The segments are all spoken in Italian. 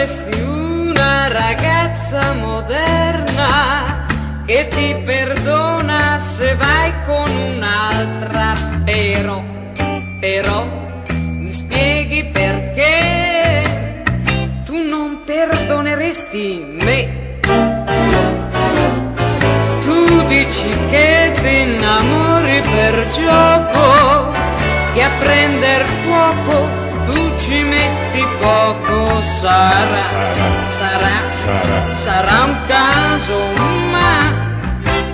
Vorresti una ragazza moderna che ti perdona se vai con un'altra, però mi spieghi perché tu non perdoneresti me. Tu dici che ti innamori per gioco, che a prender fuoco tu ci metti poco. Sarà un caso, ma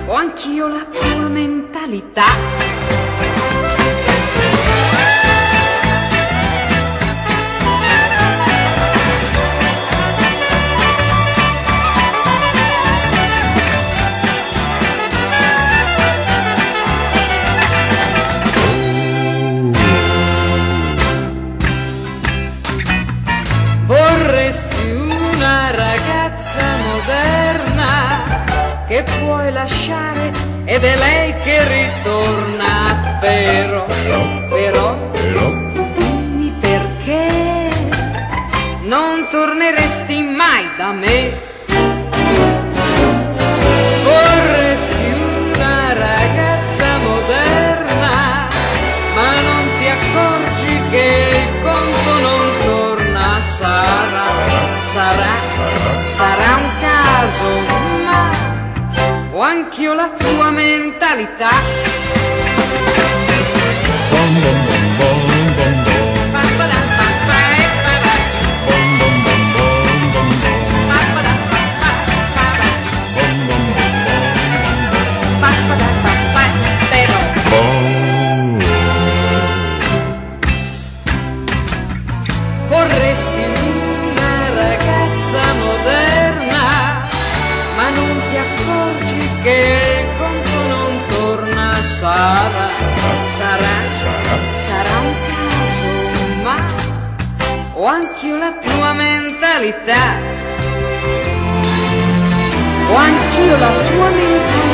ho anch'io la tua mentalità. Vorresti una ragazza moderna che puoi lasciare ed è lei che ritorna, però dimmi perché non torneresti mai da me. Vorresti una ragazza moderna, ma non ti accorgi che il conto non torna. Sarà un caso, ma ho anch'io la tua mentalità. Vorresti una ragazza moderna, ma non ti accorgi che il conto non torna. Sarà un caso, ma ho anch'io la tua mentalità. Ho anch'io la tua mentalità.